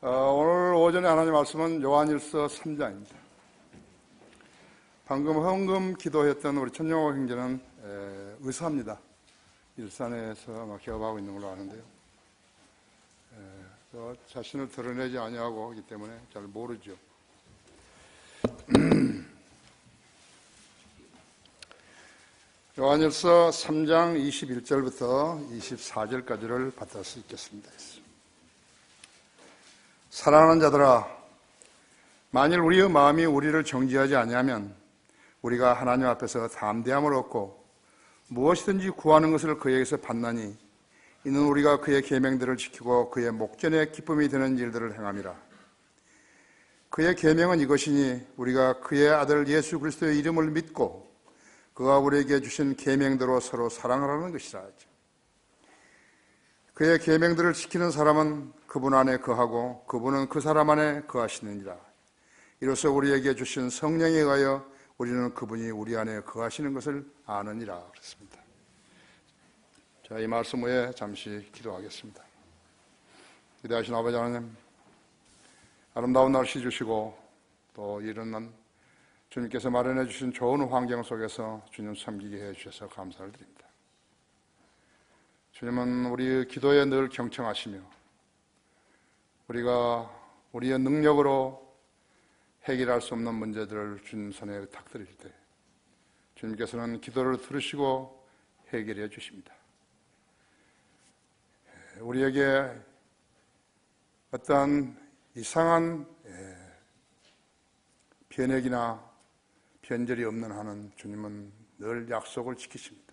오늘 오전에 하나님 말씀은 요한일서 3장입니다. 방금 헌금 기도했던 우리 천영호 형제는 의사입니다. 일산에서 아마 개업하고 있는 걸로 아는데요. 자신을 드러내지 아니하고 하기 때문에 잘 모르죠. 요한일서 3장 21절부터 24절까지를 받을 수 있겠습니다. 사랑하는 자들아, 만일 우리의 마음이 우리를 정죄하지 아니하면 우리가 하나님 앞에서 담대함을 얻고 무엇이든지 구하는 것을 그에게서 받나니 이는 우리가 그의 계명들을 지키고 그의 목전에 기쁨이 되는 일들을 행함이라. 그의 계명은 이것이니 우리가 그의 아들 예수 그리스도의 이름을 믿고 그가 우리에게 주신 계명대로 서로 사랑하라는 것이라. 그의 계명들을 지키는 사람은 그분 안에 거하고 그분은 그 사람 안에 거하시느니라. 이로써 우리에게 주신 성령에 의하여 우리는 그분이 우리 안에 거하시는 것을 아느니라. 그렇습니다. 자, 이 말씀 후에 잠시 기도하겠습니다. 위대하신 아버지 하나님, 아름다운 날씨 주시고 또 이런 주님께서 마련해 주신 좋은 환경 속에서 주님 섬기게 해 주셔서 감사를 드립니다. 주님은 우리의 기도에 늘 경청하시며 우리가 우리의 능력으로 해결할 수 없는 문제들을 주님 손에 탁 드릴 때 주님께서는 기도를 들으시고 해결해 주십니다. 우리에게 어떤 이상한 변액이나 변절이 없는 한은 주님은 늘 약속을 지키십니다.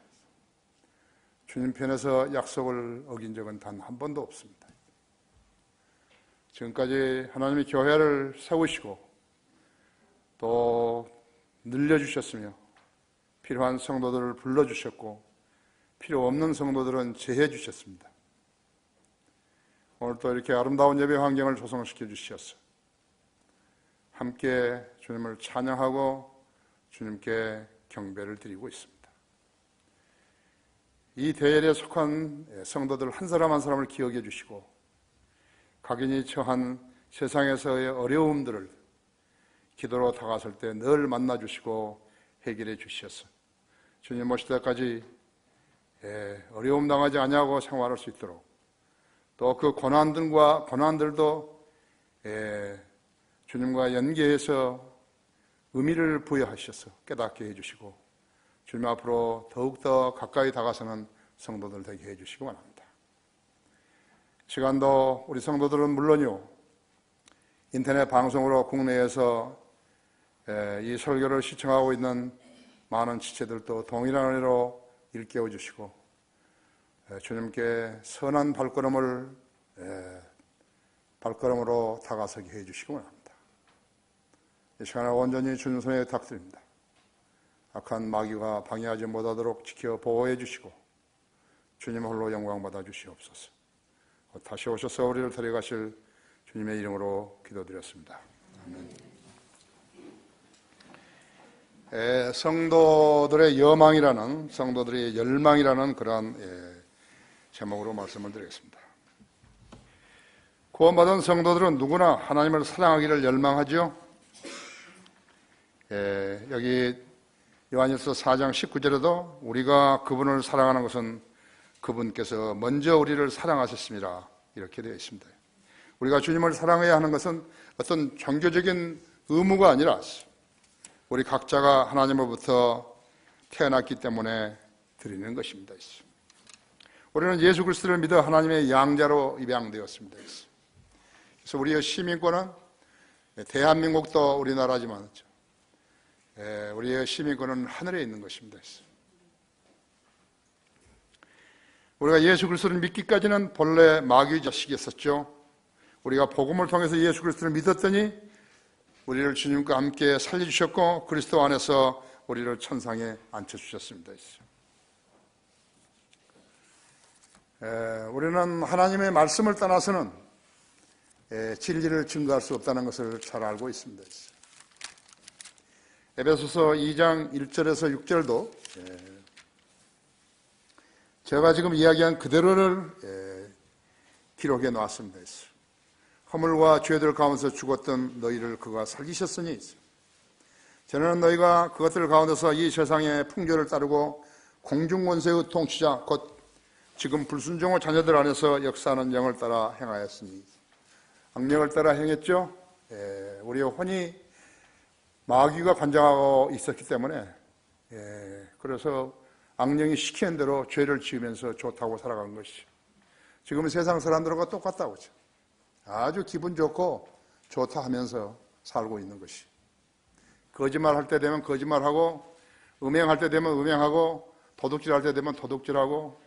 주님 편에서 약속을 어긴 적은 단 한 번도 없습니다. 지금까지 하나님의 교회를 세우시고 또 늘려주셨으며 필요한 성도들을 불러주셨고 필요 없는 성도들은 제해 주셨습니다. 오늘 또 이렇게 아름다운 예배 환경을 조성시켜 주셔서 함께 주님을 찬양하고 주님께 경배를 드리고 있습니다. 이 대열에 속한 성도들 한 사람 한 사람을 기억해 주시고 각인이 처한 세상에서의 어려움들을 기도로 다가설 때 늘 만나주시고 해결해 주셔서 주님 모실 때까지 어려움 당하지 아니하고 생활할 수 있도록 또 그 고난들도 주님과 연계해서 의미를 부여하셔서 깨닫게 해주시고 주님 앞으로 더욱더 가까이 다가서는 성도들 되게 해주시기 바랍니다. 시간도 우리 성도들은 물론이요 인터넷 방송으로 국내에서 이 설교를 시청하고 있는 많은 지체들도 동일한 은혜로 일깨워 주시고 주님께 선한 발걸음으로 다가서게 해주시기 바랍니다. 이 시간에 온전히 주님 손에 탁드립니다. 악한 마귀가 방해하지 못하도록 지켜 보호해 주시고 주님 홀로 영광 받아 주시옵소서. 다시 오셔서 우리를 데려가실 주님의 이름으로 기도드렸습니다. 아멘. 성도들의 여망이라는 성도들의 열망이라는 그러한 제목으로 말씀을 드리겠습니다. 구원받은 성도들은 누구나 하나님을 사랑하기를 열망하죠. 여기 요한일서 4장 19절에도 우리가 그분을 사랑하는 것은 그분께서 먼저 우리를 사랑하셨습니다. 이렇게 되어 있습니다. 우리가 주님을 사랑해야 하는 것은 어떤 종교적인 의무가 아니라 우리 각자가 하나님으로부터 태어났기 때문에 드리는 것입니다. 우리는 예수 그리스도를 믿어 하나님의 양자로 입양되었습니다. 그래서 우리의 시민권은 대한민국도 우리나라지만 우리의 시민권은 하늘에 있는 것입니다. 우리가 예수 그리스도를 믿기까지는 본래 마귀의 자식이었었죠. 우리가 복음을 통해서 예수 그리스도를 믿었더니 우리를 주님과 함께 살려주셨고 그리스도 안에서 우리를 천상에 앉혀주셨습니다. 우리는 하나님의 말씀을 떠나서는 진리를 증거할 수 없다는 것을 잘 알고 있습니다. 에베소서 2장 1절에서 6절도 제가 지금 이야기한 그대로를 기록해 놨습니다. 허물과 죄들 가운데서 죽었던 너희를 그가 살리셨으니 전에는 너희가 그것들 가운데서 이 세상의 풍조를 따르고 공중권세의 통치자 곧 지금 불순종의 자녀들 안에서 역사하는 영을 따라 행하였으니 악령을 따라 행했죠. 우리의 혼이 마귀가 관장하고 있었기 때문에 그래서 악령이 시키는 대로 죄를 지으면서 좋다고 살아간 것이 지금 세상 사람들과 똑같다고 하죠. 아주 기분 좋고 좋다 하면서 살고 있는 것이 거짓말할 때 되면 거짓말하고 음행할 때 되면 음행하고 도둑질할 때 되면 도둑질하고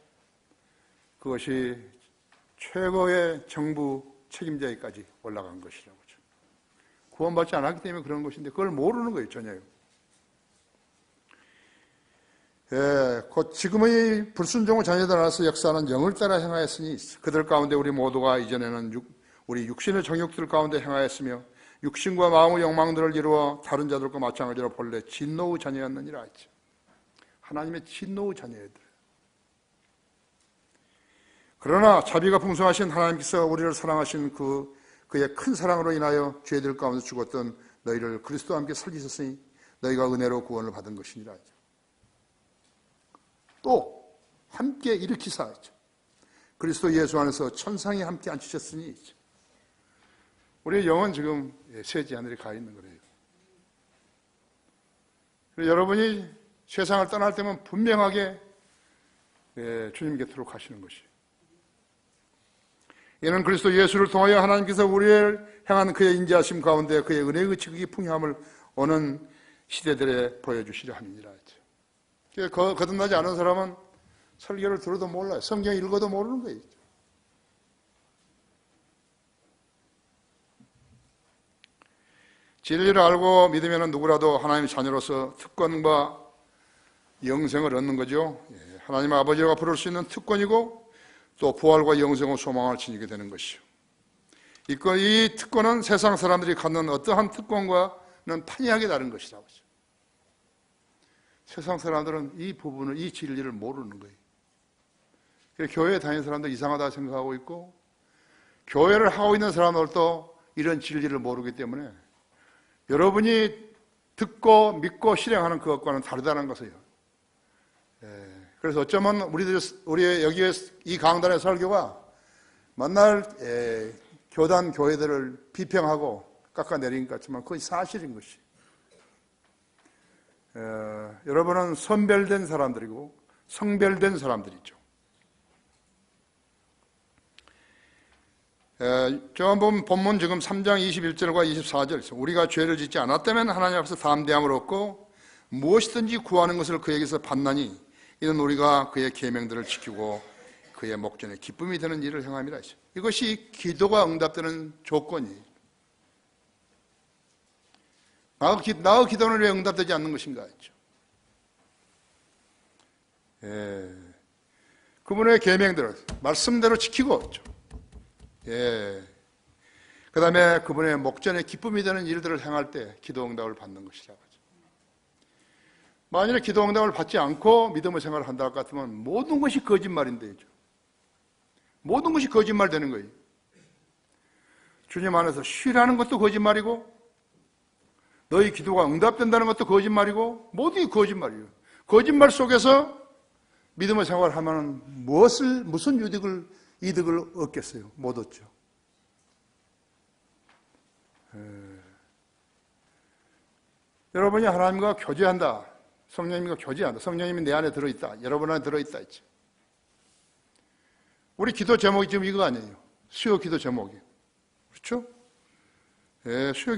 그것이 최고의 정부 책임자에까지 올라간 것이라고 하죠. 구원받지 않았기 때문에 그런 것인데 그걸 모르는 거예요. 전혀요. 곧 지금의 불순종의 자녀들 안에서 역사하는 영을 따라 행하였으니 그들 가운데 우리 모두가 이전에는 우리 육신의 정욕들 가운데 행하였으며 육신과 마음의 욕망들을 이루어 다른 자들과 마찬가지로 본래 진노의 자녀였느니라 했죠. 하나님의 진노의 자녀들. 그러나 자비가 풍성하신 하나님께서 우리를 사랑하신 그의 큰 사랑으로 인하여 죄들 가운데 죽었던 너희를 그리스도와 함께 살리셨으니 너희가 은혜로 구원을 받은 것이니라 했죠. 또 함께 일으키사 했죠. 그리스도 예수 안에서 천상에 함께 앉히셨으니 했죠. 우리의 영은 지금 쇠지 하늘에 가 있는 거예요. 여러분이 세상을 떠날 때면 분명하게 주님 곁으로 가시는 것이에요. 이는 그리스도 예수를 통하여 하나님께서 우리를 향한 그의 인자하심 가운데 그의 은혜의 지극히 풍요함을 오는 시대들에 보여주시려 함이니라 했죠. 거듭나지 않은 사람은 설교를 들어도 몰라요. 성경 읽어도 모르는 거예요. 진리를 알고 믿으면 누구라도 하나님의 자녀로서 특권과 영생을 얻는 거죠. 하나님 아버지가 부를 수 있는 특권이고 또 부활과 영생의 소망을 지니게 되는 것이요. 이 특권은 세상 사람들이 갖는 어떠한 특권과는 판이하게 다른 것이라고 하죠. 세상 사람들은 이 부분을, 이 진리를 모르는 거예요. 교회에 다니는 사람들 이상하다 생각하고 있고 교회를 하고 있는 사람들도 이런 진리를 모르기 때문에 여러분이 듣고 믿고 실행하는 그것과는 다르다는 것이에요. 그래서 어쩌면 우리 여기에 이 강단의 설교가 맨날 교단 교회들을 비평하고 깎아내린 것 같지만 그것이 사실인 것이. 여러분은 선별된 사람들이고 성별된 사람들이죠. 본문 지금 3장 21절과 24절 우리가 죄를 짓지 않았다면 하나님 앞에서 담대함을 얻고 무엇이든지 구하는 것을 그에게서 받나니 이는 우리가 그의 계명들을 지키고 그의 목전에 기쁨이 되는 일을 행함이라 했어요. 이것이 기도가 응답되는 조건이에요. 나의 기도는 왜 응답되지 않는 것인가 했죠. 그분의 계명들을 말씀대로 지키고 있죠. 그 다음에 그분의 목전에 기쁨이 되는 일들을 행할 때 기도 응답을 받는 것이라고 하죠. 만일에 기도 응답을 받지 않고 믿음의 생활을 한다 같으면 모든 것이 거짓말인데 모든 것이 거짓말 되는 거예요. 주님 안에서 쉬라는 것도 거짓말이고 너희 기도가 응답된다는 것도 거짓말이고 모두 거짓말이에요. 거짓말 속에서 믿음의 생활을 하면 무슨 이득을 얻겠어요? 못 얻죠. 여러분이 하나님과 교제한다. 성령님과 교제한다. 성령님이 내 안에 들어있다. 여러분 안에 들어있다 했죠. 우리 기도 제목이 지금 이거 아니에요. 수요 기도 제목이. 그렇죠? 수요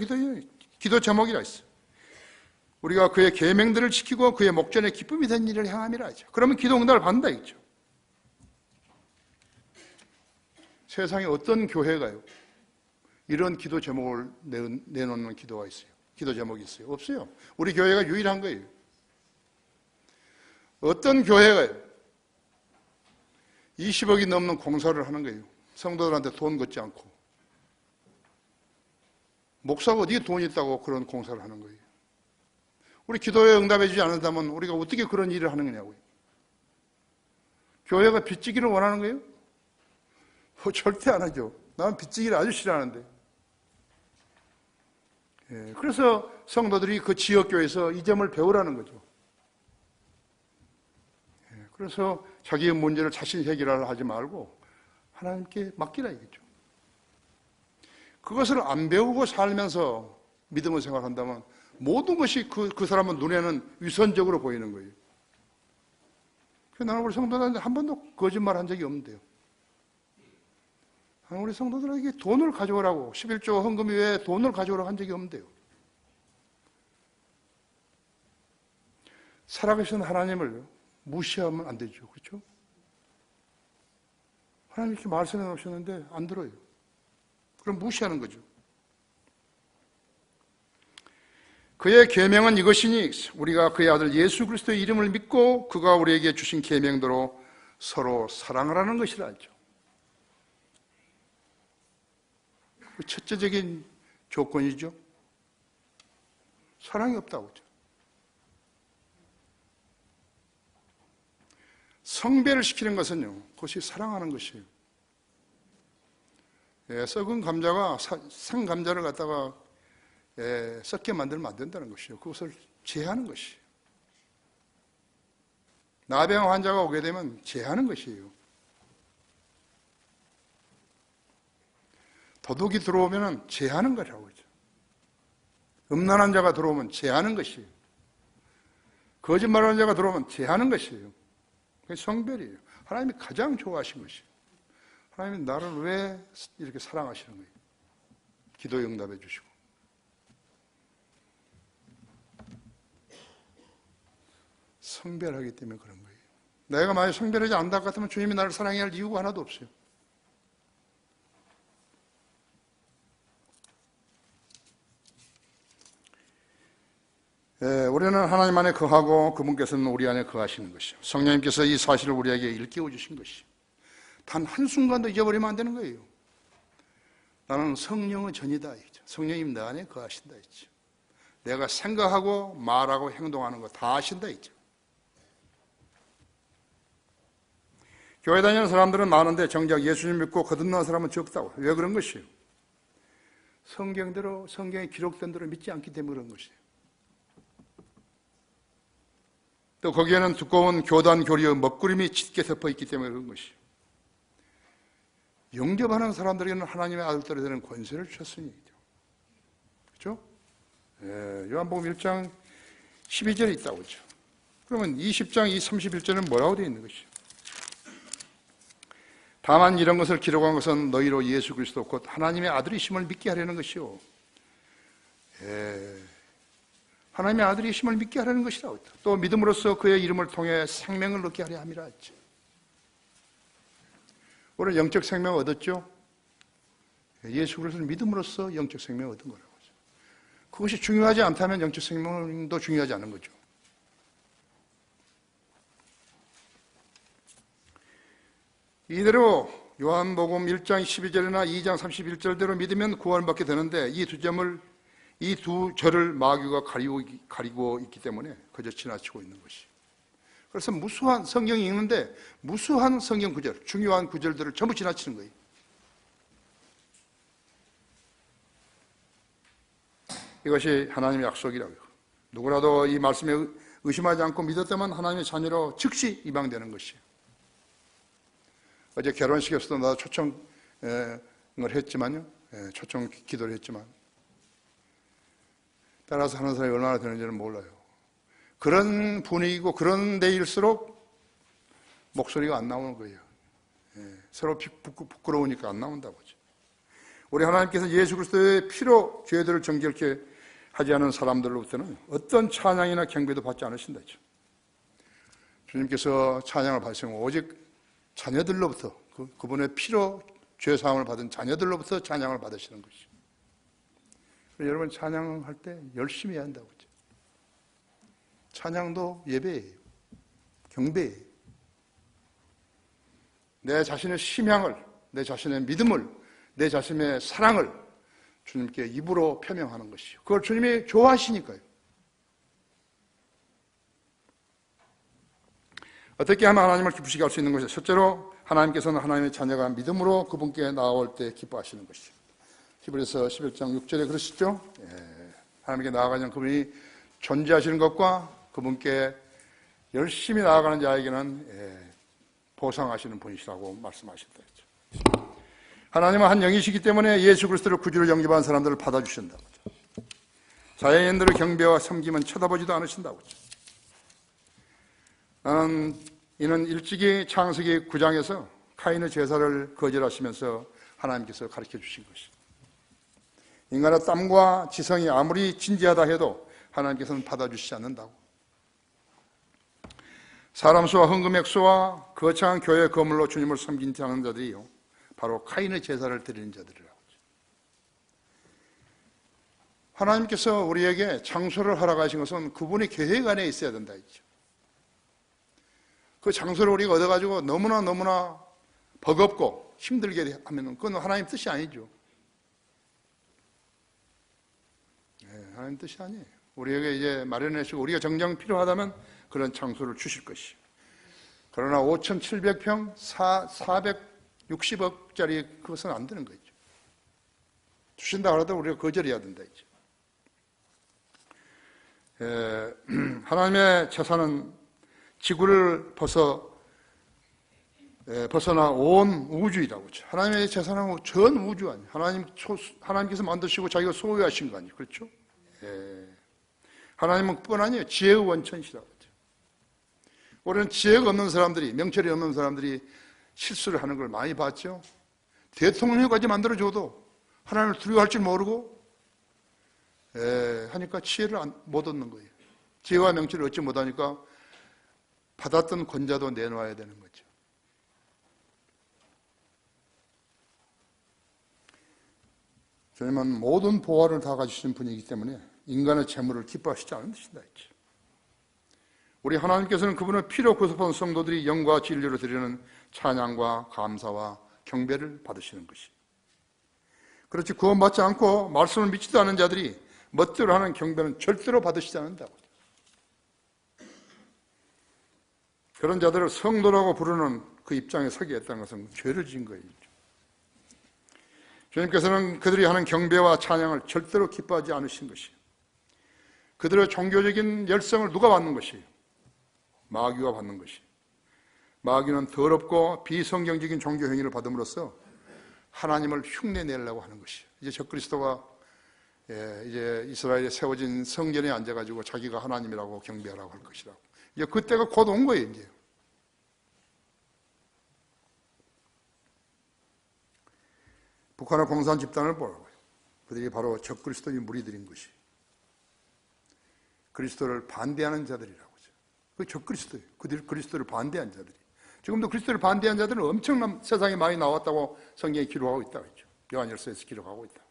기도 제목이라 했어. 우리가 그의 계명들을 지키고 그의 목전에 기쁨이 된 일을 행함이라 하죠. 그러면 기도 응답을 받는다 했죠. 세상에 어떤 교회가요? 이런 기도 제목을 내놓는 기도가 있어요. 기도 제목이 있어요? 없어요. 우리 교회가 유일한 거예요. 어떤 교회가요? 20억이 넘는 공사를 하는 거예요. 성도들한테 돈 걷지 않고. 목사가 어디에 돈이 있다고 그런 공사를 하는 거예요. 우리 기도에 응답해 주지 않는다면 우리가 어떻게 그런 일을 하는 거냐고요. 교회가 빚지기를 원하는 거예요? 절대 안 하죠. 나는 빚지기를 아주 싫어하는데. 그래서 성도들이 그 지역교회에서 이 점을 배우라는 거죠. 그래서 자기의 문제를 자신이 해결하려 하지 말고 하나님께 맡기라 이거죠. 그것을 안 배우고 살면서 믿음을 생각한다면 모든 것이 그 사람은 눈에는 위선적으로 보이는 거예요. 나는 우리 성도들한테 한 번도 거짓말 한 적이 없는데요. 나는 우리 성도들에게 돈을 가져오라고 11조 헌금 외에 돈을 가져오라고 한 적이 없는데요. 살아계신 하나님을 무시하면 안 되죠. 그렇죠? 하나님 이렇게 말씀해 놓으셨는데 안 들어요. 그럼 무시하는 거죠. 그의 계명은 이것이니 우리가 그의 아들 예수 그리스도의 이름을 믿고 그가 우리에게 주신 계명대로 서로 사랑하라는 것이라죠. 그 첫째적인 조건이죠. 사랑이 없다고 하죠. 성배를 시키는 것은요, 그것이 사랑하는 것이에요. 썩은 감자가 생 감자를 갖다가 썩게 만들면 안 된다는 것이에요. 그것을 제하는 것이에요. 나병 환자가 오게 되면 제하는 것이에요. 도둑이 들어오면 제하는 거라고 하죠. 음란한 자가 들어오면 제하는 것이에요. 거짓말하는 자가 들어오면 제하는 것이에요. 그게 성별이에요. 하나님이 가장 좋아하신 것이에요. 하나님이 나를 왜 이렇게 사랑하시는 거예요? 기도 응답해 주시고. 성별하기 때문에 그런 거예요. 내가 만약 성별하지 않는다 같으면 주님이 나를 사랑해야 할 이유가 하나도 없어요. 우리는 하나님 안에 거하고 그분께서는 우리 안에 거하시는 것이요. 성령님께서 이 사실을 우리에게 일깨워 주신 것이요. 단 한순간도 잊어버리면 안 되는 거예요. 나는 성령의 전이다. 성령님 내 안에 거하신다. 내가 생각하고 말하고 행동하는 거 다 아신다. 교회 다니는 사람들은 많은데 정작 예수님 믿고 거듭난 사람은 적다고. 왜 그런 것이에요? 성경대로, 성경에 기록된 대로 믿지 않기 때문에 그런 것이에요. 또 거기에는 두꺼운 교단 교리의 먹구름이 짙게 덮어 있기 때문에 그런 것이에요. 영접하는 사람들에게는 하나님의 아들들이 되는 권세를 주셨으니. 그렇죠? 요한복음 1장 12절에 있다고 하죠. 그러면 20장 31절은 뭐라고 되어 있는 것이죠? 다만 이런 것을 기록한 것은 너희로 예수 그리스도 곧 하나님의 아들이심을 믿게 하려는 것이요. 하나님의 아들이심을 믿게 하려는 것이라고 했다. 또 믿음으로써 그의 이름을 통해 생명을 얻게 하려 함이라 했죠. 오늘 영적 생명을 얻었죠? 예수 그리스도를 믿음으로써 영적 생명을 얻은 거라고 하죠. 그것이 중요하지 않다면 영적 생명도 중요하지 않은 거죠. 이대로 요한복음 1장 12절이나 2장 31절대로 믿으면 구원받게 되는데 이 두 절을 마귀가 가리고 있기 때문에 그저 지나치고 있는 것이. 그래서 무수한 성경이 읽는데 무수한 성경 구절, 중요한 구절들을 전부 지나치는 거예요. 이것이 하나님의 약속이라고요. 누구라도 이 말씀에 의심하지 않고 믿었다면 하나님의 자녀로 즉시 입양되는 것이에요. 어제 결혼식에서도 나도 초청을 했지만요. 초청 기도를 했지만 따라서 하는 사람이 얼마나 되는지는 몰라요. 그런 분위기고 그런 데일수록 목소리가 안 나오는 거예요. 서로 부끄러우니까 안 나온다고 하죠. 우리 하나님께서 예수 그리스도의 피로 죄들을 정결케 하지 않은 사람들로부터는 어떤 찬양이나 경배도 받지 않으신다 했죠. 주님께서 찬양을 받으시면 오직 자녀들로부터 그분의 피로 죄사함을 받은 자녀들로부터 찬양을 받으시는 것이죠. 여러분 찬양할 때 열심히 해야 한다고 했죠. 찬양도 예배예요. 경배예요. 내 자신의 심향을, 내 자신의 믿음을, 내 자신의 사랑을 주님께 입으로 표명하는 것이죠. 그걸 주님이 좋아하시니까요. 어떻게 하면 하나님을 기쁘시게 할 수 있는 것이죠? 첫째로 하나님께서는 하나님의 자녀가 믿음으로 그분께 나올 때 기뻐하시는 것이죠. 히브리서 11장 6절에 그러시죠? 하나님께 나아가는 그분이 존재하시는 것과 그분께 열심히 나아가는 자에게는 보상하시는 분이시라고 말씀하셨다 했죠. 하나님은 한 영이시기 때문에 예수 그리스도를 구주로 영접한 사람들을 받아주신다고 했죠. 자연인들의 경배와 섬김은 쳐다보지도 않으신다고 했죠. 이는 일찍이 창세기 9장에서 카인의 제사를 거절하시면서 하나님께서 가르쳐 주신 것입니다. 인간의 땀과 지성이 아무리 진지하다 해도 하나님께서는 받아주시지 않는다고. 사람 수와 헌금액 수와 거창한 교회 건물로 주님을 섬기지 않는 자들이요, 바로 카인의 제사를 드리는 자들이라고. 하나님께서 우리에게 장소를 허락하신 것은 그분의 계획 안에 있어야 된다 했죠. 그 장소를 우리가 얻어가지고 너무나 버겁고 힘들게 하면 그건 하나님 뜻이 아니죠. 하나님 뜻이 아니에요. 우리에게 이제 마련해주고 우리가 정녕 필요하다면 그런 장소를 주실 것이에요. 그러나 5,700평 460억짜리 그것은 안 되는 거죠. 주신다 그래도 우리가 거절해야 된다 했죠. 하나님의 재산은 지구를 벗어나 온 우주이라고 했죠. 하나님의 재산은 전 우주 아니에요. 하나님께서 만드시고 자기가 소유하신 거 아니에요. 그렇죠? 하나님은 뿐 아니에요. 지혜의 원천이시라고 했죠. 우리는 지혜가 없는 사람들이, 명철이 없는 사람들이 실수를 하는 걸 많이 봤죠. 대통령까지 만들어줘도 하나님을 두려워할 줄 모르고 하니까 지혜를 못 얻는 거예요. 지혜와 명철을 얻지 못하니까 받았던 권자도 내놓아야 되는 거죠. 주님은 모든 보화를 다 가지신 분이기 때문에 인간의 재물을 기뻐하시지 않으신다 했죠. 우리 하나님께서는 그분의 피로 구속한 성도들이 영과 진리로 드리는 찬양과 감사와 경배를 받으시는 것이. 그렇지 구원받지 않고 말씀을 믿지도 않은 자들이 멋대로 하는 경배는 절대로 받으시지 않는다고. 그런 자들을 성도라고 부르는 그 입장에 서게 했다는 것은 죄를 지은 거예요. 주님께서는 그들이 하는 경배와 찬양을 절대로 기뻐하지 않으신 것이에요. 그들의 종교적인 열성을 누가 받는 것이에요? 마귀가 받는 것이에요. 마귀는 더럽고 비성경적인 종교 행위를 받음으로써 하나님을 흉내내려고 하는 것이에요. 이제 적그리스도가 이제 이스라엘에 세워진 성전에 앉아가지고 자기가 하나님이라고 경배하라고 할 것이라고. 이제 그때가 곧 온 거예요, 이제. 북한의 공산 집단을 보라고요. 그들이 바로 적그리스도의 무리들인 것이. 그리스도를 반대하는 자들이라고 하죠. 그 적그리스도예요. 그들 그리스도를 반대한 자들이. 지금도 그리스도를 반대한 자들은 엄청난 세상에 많이 나왔다고 성경에 기록하고 있다고 했죠. 요한일서에서 기록하고 있다고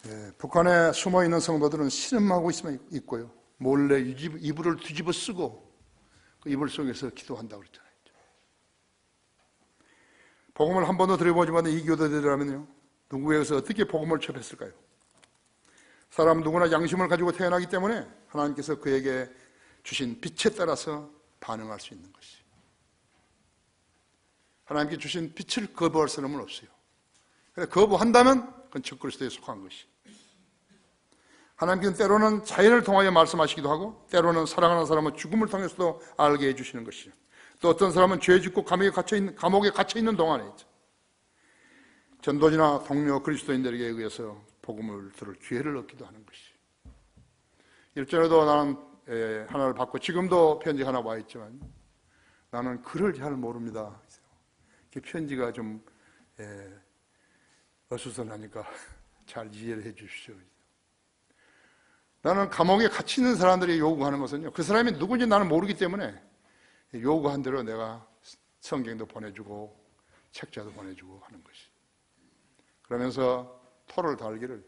했죠. 북한에 숨어있는 성도들은 신음하고 있고요. 몰래 이불을 뒤집어 쓰고 그 이불 속에서 기도한다고 그랬잖아요. 복음을 한 번도 들어보지 못한 이교도들이라면요, 누구에게서 어떻게 복음을 접했을까요? 사람 누구나 양심을 가지고 태어나기 때문에 하나님께서 그에게 주신 빛에 따라서 반응할 수 있는 것이. 하나님께 주신 빛을 거부할 사람은 없어요. 그래서 거부한다면 그건 적그리스도에 속한 것이. 하나님께서는 때로는 자연을 통하여 말씀하시기도 하고 때로는 사랑하는 사람은 죽음을 통해서도 알게 해주시는 것이요. 또 어떤 사람은 죄 짓고 감옥에 갇혀있는 동안에 전도지나 동료 그리스도인들에게 의해서 복음을 들을 기회를 얻기도 하는 것이. 일전에도 나는 하나를 받고 지금도 편지 하나 와 있지만 나는 글을 잘 모릅니다. 편지가 좀 어수선하니까 잘 이해를 해 주십시오. 나는 감옥에 갇혀 있는 사람들이 요구하는 것은요, 그 사람이 누구인지 나는 모르기 때문에 요구한 대로 내가 성경도 보내주고 책자도 보내주고 하는 것이. 그러면서 토를 달기를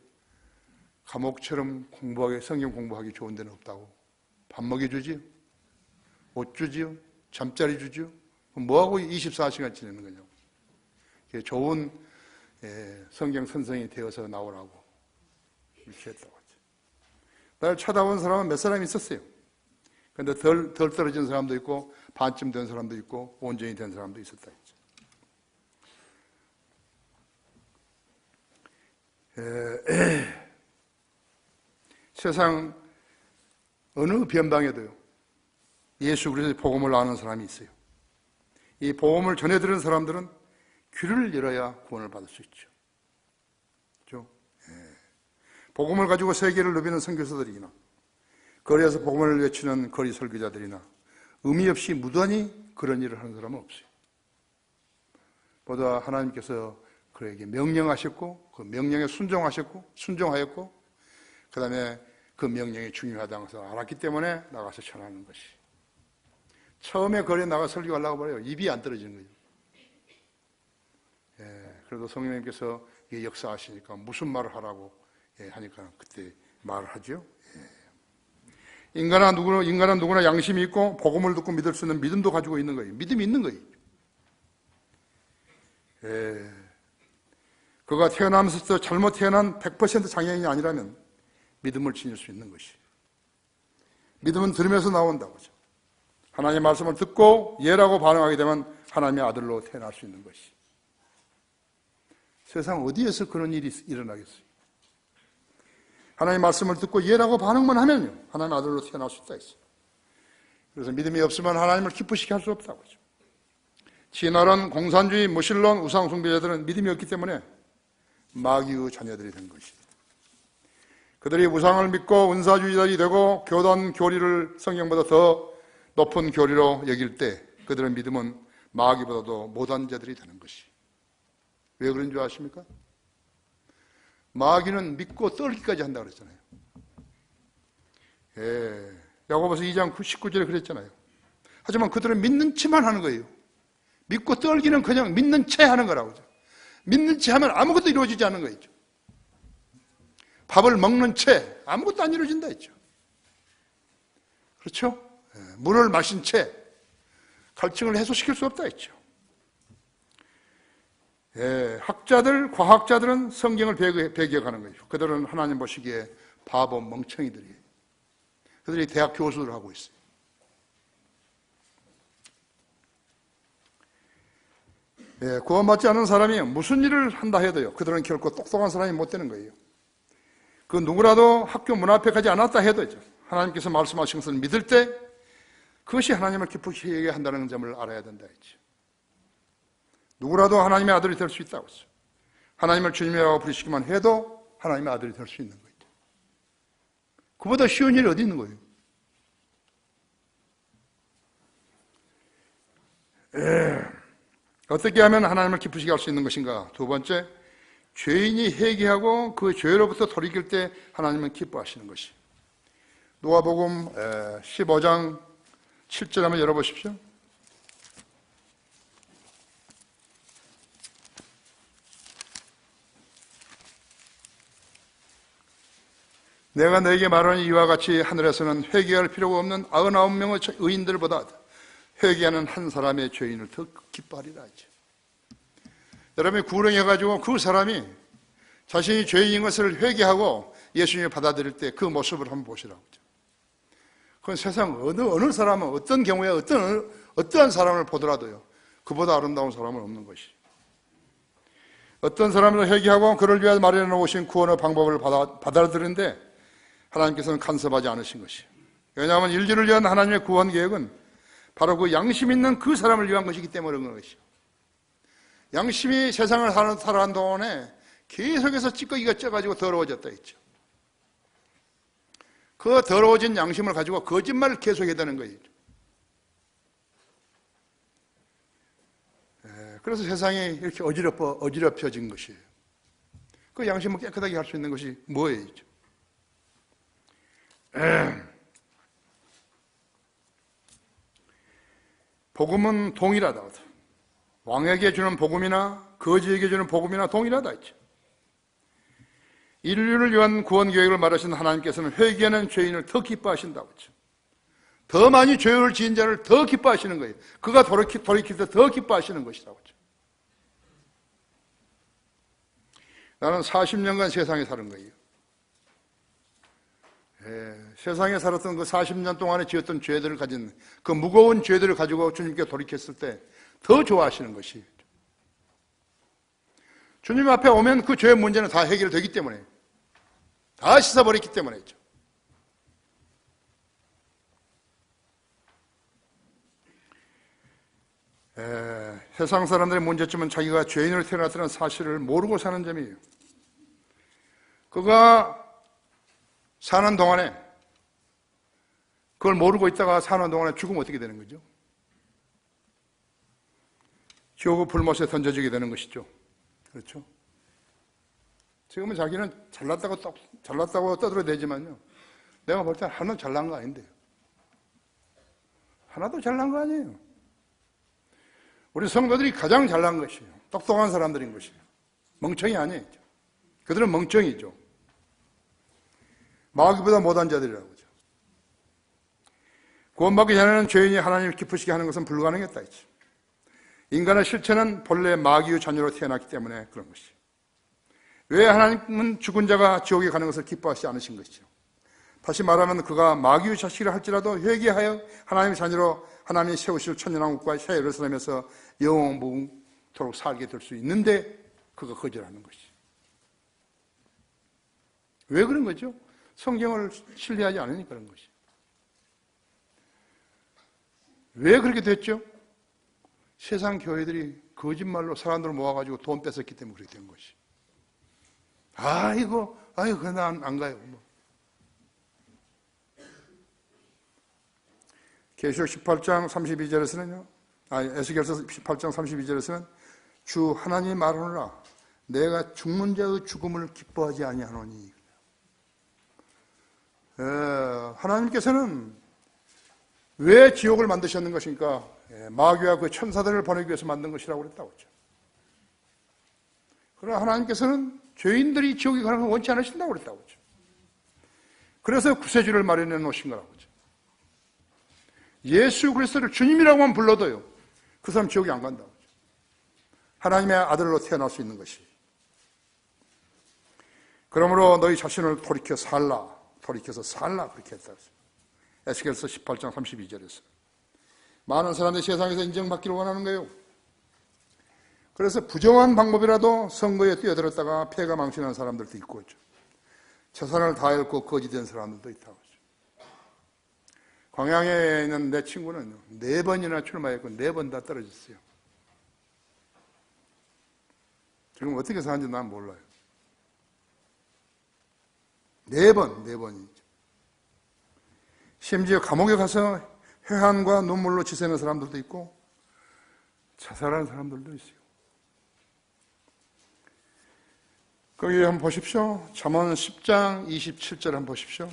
감옥처럼 성경 공부하기 좋은 데는 없다고. 밥 먹여주지요? 옷 주지요? 잠자리 주지요? 뭐하고 24시간 지내는 거냐고. 좋은 성경 선생이 되어서 나오라고 이렇게 했다고. 나를 쳐다본 사람은 몇 사람이 있었어요. 그런데 덜 떨어진 사람도 있고 반쯤 된 사람도 있고 온전히 된 사람도 있었다 했죠. 세상 어느 변방에도요, 예수 그리스도의 복음을 아는 사람이 있어요. 이 복음을 전해 들은 사람들은 귀를 열어야 구원을 받을 수 있죠. 그렇죠? 복음을 가지고 세계를 누비는 선교사들이나 거리에서 복음을 외치는 거리 설교자들이나 의미 없이 무단히 그런 일을 하는 사람은 없어요. 보다 하나님께서 그에게 명령하셨고 그 명령에 순종하였고 그 다음에 그 명령이 중요하다는 것을 알았기 때문에 나가서 전하는 것이. 처음에 거리에 나가 설교하려고 말해요. 입이 안 떨어지는 거죠. 그래도 성령님께서 이게 역사하시니까 무슨 말을 하라고 하니까 그때 말을 하죠. 인간은 누구나 양심이 있고 복음을 듣고 믿을 수 있는 믿음도 가지고 있는 거예요. 믿음이 있는 거예요. 그가 태어나면서부터 잘못 태어난 100% 장애인이 아니라면 믿음을 지닐 수 있는 것이. 믿음은 들으면서 나온다고 하죠. 하나님의 말씀을 듣고 예라고 반응하게 되면 하나님의 아들로 태어날 수 있는 것이. 세상 어디에서 그런 일이 일어나겠어요? 하나님의 말씀을 듣고 예라고 반응만 하면요, 하나님의 아들로 태어날 수 있다 했어요. 그래서 믿음이 없으면 하나님을 기쁘시게 할 수 없다고 하죠. 진화론, 공산주의, 무신론, 우상숭배자들은 믿음이 없기 때문에 마귀의 자녀들이 된 것입니다. 그들이 우상을 믿고 은사주의자들이 되고 교단 교리를 성경보다 더 높은 교리로 여길 때 그들의 믿음은 마귀보다도 못한 자들이 되는 것이. 왜 그런 줄 아십니까? 마귀는 믿고 떨기까지 한다고 그랬잖아요. 야고보서 2장 19절에 그랬잖아요. 하지만 그들은 믿는 체만 하는 거예요. 믿고 떨기는 그냥 믿는 채 하는 거라고 하죠. 믿는 채 하면 아무것도 이루어지지 않는 거죠. 밥을 먹는 채 아무것도 안 이루어진다 했죠. 그렇죠? 물을 마신 채 갈증을 해소시킬 수 없다 했죠. 학자들, 과학자들은 성경을 배격하는 거죠. 그들은 하나님 보시기에 바보 멍청이들이에요. 그들이 대학 교수를 하고 있어요. 구원받지 않은 사람이 무슨 일을 한다 해도요, 그들은 결코 똑똑한 사람이 못 되는 거예요. 그 누구라도 학교 문 앞에 가지 않았다 해도죠, 하나님께서 말씀하신 것을 믿을 때 그것이 하나님을 기쁘시게 한다는 점을 알아야 된다 했죠. 누구라도 하나님의 아들이 될 수 있다고 했어요. 하나님을 주님이라고 부르시기만 해도 하나님의 아들이 될 수 있는 거죠. 그보다 쉬운 일이 어디 있는 거예요? 어떻게 하면 하나님을 기쁘시게 할 수 있는 것인가? 두 번째, 죄인이 회개하고 그 죄로부터 돌이킬 때 하나님은 기뻐하시는 것이. 누가복음 15장 7절 한번 열어보십시오. 내가 너에게 말하는 이와 같이 하늘에서는 회개할 필요가 없는 99명의 의인들보다 회개하는 한 사람의 죄인을 더 기뻐하리라 하죠. 여러분이 구령해가지고 그 사람이 자신이 죄인인 것을 회개하고 예수님을 받아들일 때 그 모습을 한번 보시라고 하죠. 그건 세상 어느 사람은 어떤 경우에 어떠한 사람을 보더라도요, 그보다 아름다운 사람은 없는 것이. 어떤 사람을 회개하고 그를 위해 마련해 놓으신 구원의 방법을 받아들이는데 하나님께서는 간섭하지 않으신 것이에요. 왜냐하면 인류를 위한 하나님의 구원 계획은 바로 그 양심 있는 그 사람을 위한 것이기 때문에 그런 것이죠. 양심이 세상을 살아가는 동안에 계속해서 찌꺼기가 쪄가지고 더러워졌다 했죠. 그 더러워진 양심을 가지고 거짓말을 계속해야 되는 거예요. 그래서 세상이 이렇게 어지럽혀진 것이에요. 그 양심을 깨끗하게 할 수 있는 것이 뭐예요? 복음은 동일하다. 왕에게 주는 복음이나 거지에게 주는 복음이나 동일하다 했죠. 인류를 위한 구원 계획을 말하신 하나님께서는 회개하는 죄인을 더 기뻐하신다고 했죠. 더 많이 죄를 지은 자를 더 기뻐하시는 거예요. 그가 돌이킬 때 더 기뻐하시는 것이라고 했죠. 나는 40년간 세상에 사는 거예요. 세상에 살았던 그 40년 동안에 지었던 죄들을 가진 그 무거운 죄들을 가지고 주님께 돌이켰을 때 더 좋아하시는 것이, 주님 앞에 오면 그 죄의 문제는 다 해결되기 때문에, 다 씻어버렸기 때문에죠. 세상 사람들의 문제점은 자기가 죄인으로 태어났다는 사실을 모르고 사는 점이에요. 그가 사는 동안에, 그걸 모르고 있다가 사는 동안에 죽으면 어떻게 되는 거죠? 지옥의 불못에 던져지게 되는 것이죠. 그렇죠? 지금은 자기는 잘났다고 떠들어대지만요, 내가 볼 때는 하나도 잘난 거 아닌데요. 하나도 잘난 거 아니에요. 우리 성도들이 가장 잘난 것이에요. 똑똑한 사람들인 것이에요. 멍청이 아니에요. 그들은 멍청이죠. 마귀보다 못한 자들이라고 하죠. 구원받기 전에는 죄인이 하나님을 기쁘시게 하는 것은 불가능했다 했죠. 인간의 실체는 본래 마귀의 자녀로 태어났기 때문에 그런 것이죠. 왜 하나님은 죽은 자가 지옥에 가는 것을 기뻐하지 않으신 것이죠. 다시 말하면 그가 마귀의 자식이라 할지라도 회개하여 하나님의 자녀로 하나님이 세우실 천년왕국과 새 예루살렘에서 영원토록 살게 될 수 있는데 그가 거절하는 것이죠. 왜 그런 거죠? 성경을 신뢰하지 않으니까 그런 것이죠. 왜 그렇게 됐죠? 세상 교회들이 거짓말로 사람들을 모아가지고 돈 뺏었기 때문에 그렇게 된 것이. 아이고, 그냥 안 가요. 뭐. 계시록 18장 32절에서는요, 에스겔서 18장 32절에서는 주 하나님이 말하노라, 내가 죽는 자의 죽음을 기뻐하지 아니하노니. 하나님께서는 왜 지옥을 만드셨는 것입니까? 마귀와 그 천사들을 보내기 위해서 만든 것이라고 그랬다고 했죠. 그러나 하나님께서는 죄인들이 지옥에 가는 걸 원치 않으신다고 그랬다고 했죠. 그래서 구세주를 마련해 놓으신 거라고 했죠. 예수 그리스도를 주님이라고만 불러도요, 그 사람 지옥에 안 간다고 했죠. 하나님의 아들로 태어날 수 있는 것이. 그러므로 너희 자신을 돌이켜서 살라 그렇게 했다고 했어요. 에스겔서 18장 32절에서. 많은 사람들이 세상에서 인정받기를 원하는 거예요. 그래서 부정한 방법이라도 선거에 뛰어들었다가 패가 망신한 사람들도 있고 있죠. 재산을 다 잃고 거지된 사람들도 있다고 하죠. 광양에 있는 내 친구는 4번이나 출마했고 4번 다 떨어졌어요. 지금 어떻게 사는지 난 몰라요. 4번이죠. 심지어 감옥에 가서 회한과 눈물로 지새는 사람들도 있고 자살하는 사람들도 있어요. 거기 한번 보십시오. 잠언 10장 27절 한번 보십시오.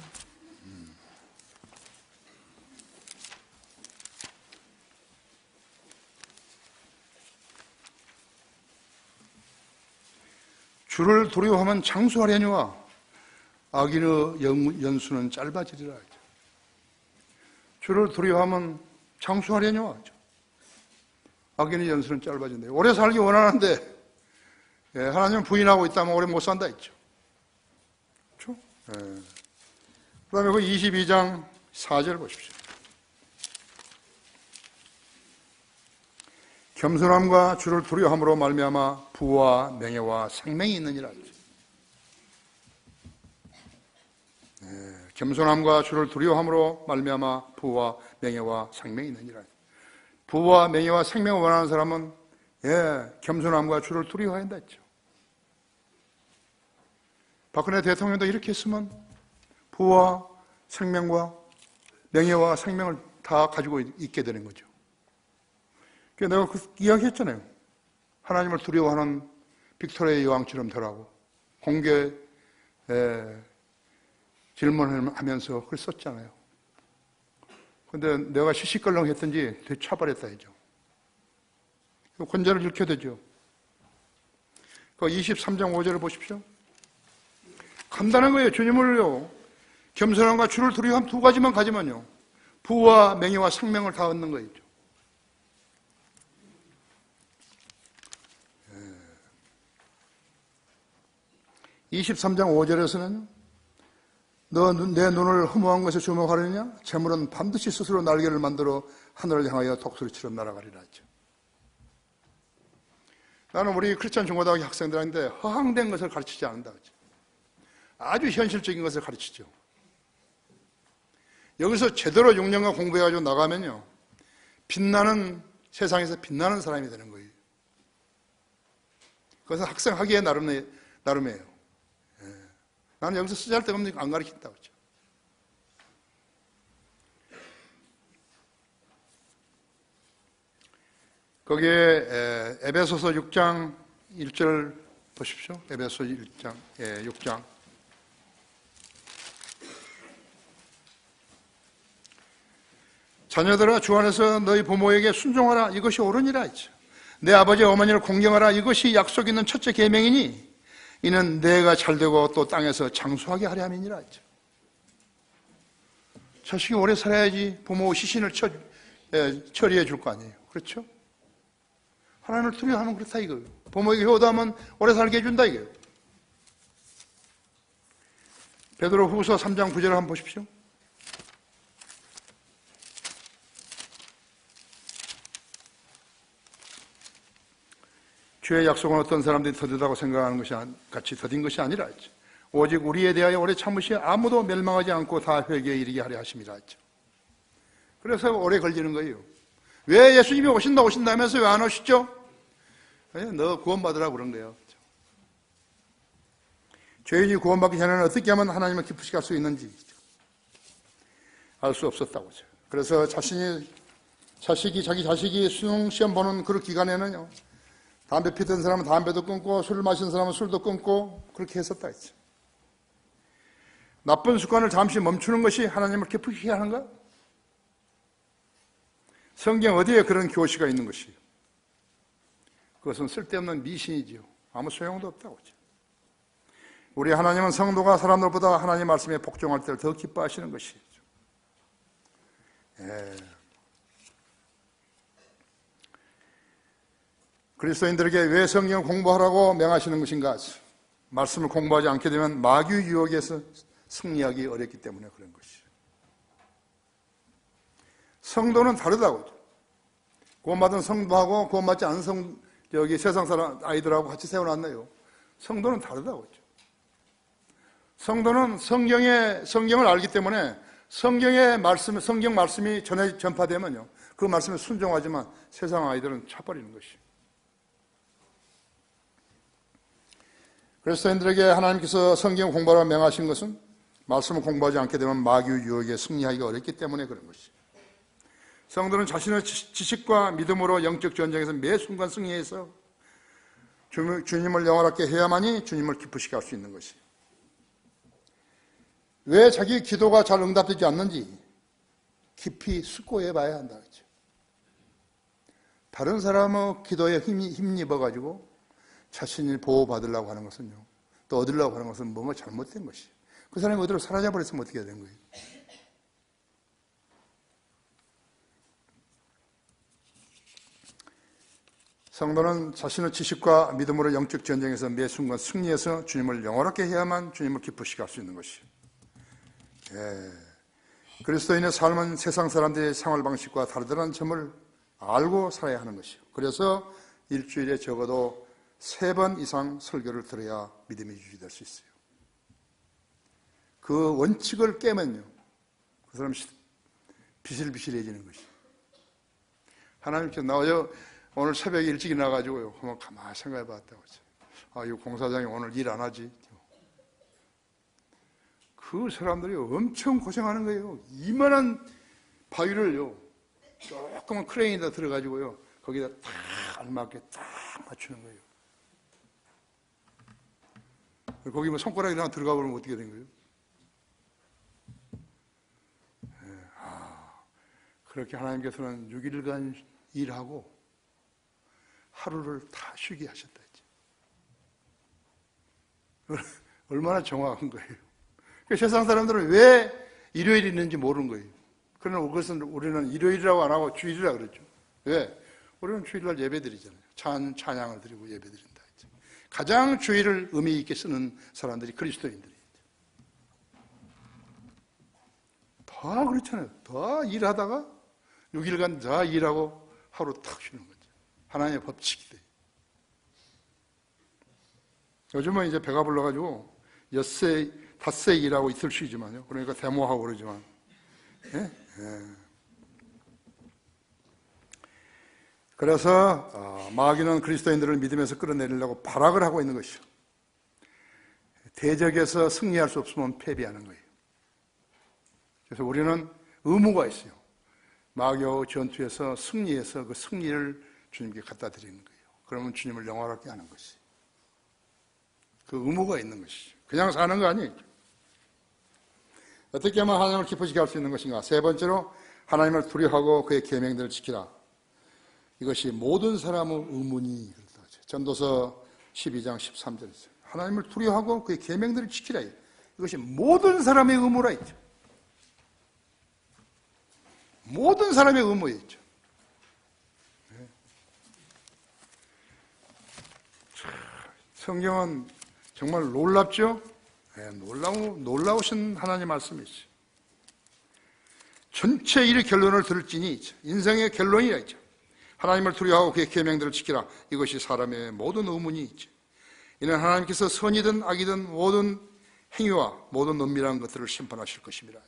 주를 두려워하면 장수하려니와 악인의 연수는 짧아지리라. 주를 두려워하면 장수하려니와 악인의 연수는 짧아진다. 오래 살기 원하는데 하나님은 부인하고 있다면 오래 못 산다 했죠. 그렇죠? 그 다음에 그 22장 4절 보십시오. 겸손함과 주를 두려워함으로 말미암아 부와 명예와 생명이 있느니라. 겸손함과 주를 두려워함으로 말미암아 부와 명예와 생명이 있느니라. 부와 명예와 생명을 원하는 사람은 겸손함과 주를 두려워해야 한다 했죠. 박근혜 대통령도 이렇게 했으면 부와 생명과 명예와 생명을 다 가지고 있게 되는 거죠. 그래서 내가 그 이야기했잖아요. 하나님을 두려워하는 빅토리아 여왕처럼 되라고 공개 질문을 하면서 그걸 썼잖아요. 근데 내가 시시껄렁했던지 되차버렸다 했죠. 권자를 잃게 되죠. 그 23장 5절을 보십시오. 간단한 거예요. 주님을요, 겸손함과 주를 두려워함 2가지만 가지면요, 부와 명예와 생명을 다 얻는 거예요. 23장 5절에서는 너 내 눈을 허무한 것에 주목하려냐? 재물은 반드시 스스로 날개를 만들어 하늘을 향하여 독수리처럼 날아가리라 하죠. 나는 우리 크리스천 중고등학교 학생들한테 허황된 것을 가르치지 않는다. 아주 현실적인 것을 가르치죠. 여기서 제대로 6년간 공부해가지고 나가면요, 빛나는, 세상에서 빛나는 사람이 되는 거예요. 그것은 학생 하기에 나름이에요. 나는 여기서 쓰잘데없는 거 안 가르친다고 했죠. 거기에 에베소서 6장 1절 보십시오. 에베소 6장. 자녀들아, 주 안에서 너희 부모에게 순종하라. 이것이 옳으니라 했죠. 내 아버지 어머니를 공경하라. 이것이 약속 있는 첫째 계명이니 이는 내가 잘되고 또 땅에서 장수하게 하려 함이니라 했죠. 자식이 오래 살아야지 부모 시신을 처리해 줄 거 아니에요. 그렇죠? 하나님을 두려워하면 그렇다 이거예요. 부모에게 효도하면 오래 살게 해준다 이거예요. 베드로 후서 3장 9절을 한번 보십시오. 주의 약속은 어떤 사람들이 더디다고 생각하는 것이 같이 더딘 것이 아니라 했죠. 오직 우리에 대하여 오래 참으시어 아무도 멸망하지 않고 다 회개에 이르게 하려 하심이라 했죠. 그래서 오래 걸리는 거예요. 왜 예수님이 오신다면서 왜 안 오시죠? 너 구원받으라고 그런 거예요. 죄인이 구원받기 전에는 어떻게 하면 하나님을 기쁘시게 할 수 있는지 알 수 없었다고 하죠. 그래서 자기 자식이 수능시험 보는 그 기간에는요, 담배 피던 사람은 담배도 끊고 술을 마시는 사람은 술도 끊고 그렇게 했었다 했죠. 나쁜 습관을 잠시 멈추는 것이 하나님을 기쁘게 하는가? 성경 어디에 그런 교시가 있는 것이에요? 그것은 쓸데없는 미신이지요. 아무 소용도 없다고 하죠. 우리 하나님은 성도가 사람들보다 하나님 말씀에 복종할 때를 더 기뻐하시는 것이죠. 그리스도인들에게 왜 성경을 공부하라고 명하시는 것인가? 말씀을 공부하지 않게 되면 마귀 유혹에서 승리하기 어렵기 때문에 그런 것이죠. 성도는 다르다고. 구원받은 성도하고 구원받지 않은 세상 사람 아이들하고 같이 세워놨네요. 성도는 다르다고 했죠. 성도는 성경을 알기 때문에 성경 말씀이 전파되면요, 그 말씀에 순종하지만 세상 아이들은 차버리는 것이죠. 그리스도인들에게 하나님께서 성경 공부하라고 명하신 것은 말씀을 공부하지 않게 되면 마귀 유혹에 승리하기가 어렵기 때문에 그런 것이죠. 성도는 자신의 지식과 믿음으로 영적 전쟁에서 매 순간 승리해서 주님을 영원하게 해야만이 주님을 기쁘시게 할 수 있는 것이에요. 왜 자기 기도가 잘 응답되지 않는지 깊이 숙고해 봐야 한다. 그렇죠? 다른 사람의 기도에 힘입어가지고 자신이 보호받으려고 하는 것은요, 또 얻으려고 하는 것은 뭔가 잘못된 것이에요. 그 사람이 어디로 사라져버렸으면 어떻게 해야 되는 거예요? 성도는 자신의 지식과 믿음으로 영적 전쟁에서 매 순간 승리해서 주님을 영원하게 해야만 주님을 기쁘시게 할 수 있는 것이에요. 그리스도인의 삶은 세상 사람들의 생활 방식과 다르다는 점을 알고 살아야 하는 것이에요. 그래서 일주일에 적어도 3번 이상 설교를 들어야 믿음이 유지될 수 있어요. 그 원칙을 깨면요, 그 사람이 비실비실해지는 것이에요. 하나님께서 나와요, 오늘 새벽에 일찍 일어나가지고요, 한번 가만히 생각해 봤다고 하죠. 이 공사장이 오늘 일 안 하지. 그 사람들이 엄청 고생하는 거예요. 이만한 바위를요, 조그만 크레인에다 들어가지고요, 거기다 딱 알맞게 딱 맞추는 거예요. 거기 뭐 손가락이 하나 들어가 버리면 어떻게 된 거예요? 그렇게 하나님께서는 6일간 일하고 하루를 다 쉬게 하셨다 했죠. 얼마나 정확한 거예요. 세상 사람들은 왜 일요일이 있는지 모르는 거예요. 그러나 그것은 우리는 일요일이라고 안 하고 주일이라 그랬죠. 왜? 우리는 주일날 예배드리잖아요. 찬양을 드리고 예배드린다 했죠. 가장 주일을 의미 있게 쓰는 사람들이 그리스도인들이죠. 다 그렇잖아요. 다 일하다가 6일간 다 일하고 하루 탁 쉬는 거죠. 하나님의 법칙이 돼요. 요즘은 이제 배가 불러가지고 엿새, 닷새 일하고 이틀 쉬지만요. 그러니까 데모하고 그러지만. 예? 예. 그래서 마귀는 그리스도인들을 믿음에서 끌어내리려고 발악을 하고 있는 것이죠. 대적에서 승리할 수 없으면 패배하는 거예요. 그래서 우리는 의무가 있어요. 마귀와 전투에서 승리해서 그 승리를 주님께 갖다 드리는 거예요. 그러면 주님을 영화롭게 하는 것이. 그 의무가 있는 것이죠. 그냥 사는 거 아니에요. 어떻게 하면 하나님을 기쁘시게 할 수 있는 것인가? 세 번째로 하나님을 두려워하고 그의 계명들을 지키라. 이것이 모든 사람의 의문이 그렇다. 전도서 12장 13절에 있어요. 하나님을 두려워하고 그의 계명들을 지키라. 이것이 모든 사람의 의무라 있죠. 모든 사람의 의무에 있죠. 네. 성경은 정말 놀랍죠? 네, 놀라우신 하나님의 말씀이죠. 전체 일의 결론을 들을지니 있죠. 인생의 결론이라 있죠. 하나님을 두려워하고 그의 계명들을 지키라. 이것이 사람의 모든 의문이 있죠. 이는 하나님께서 선이든 악이든 모든 행위와 모든 은밀한 것들을 심판하실 것입니다.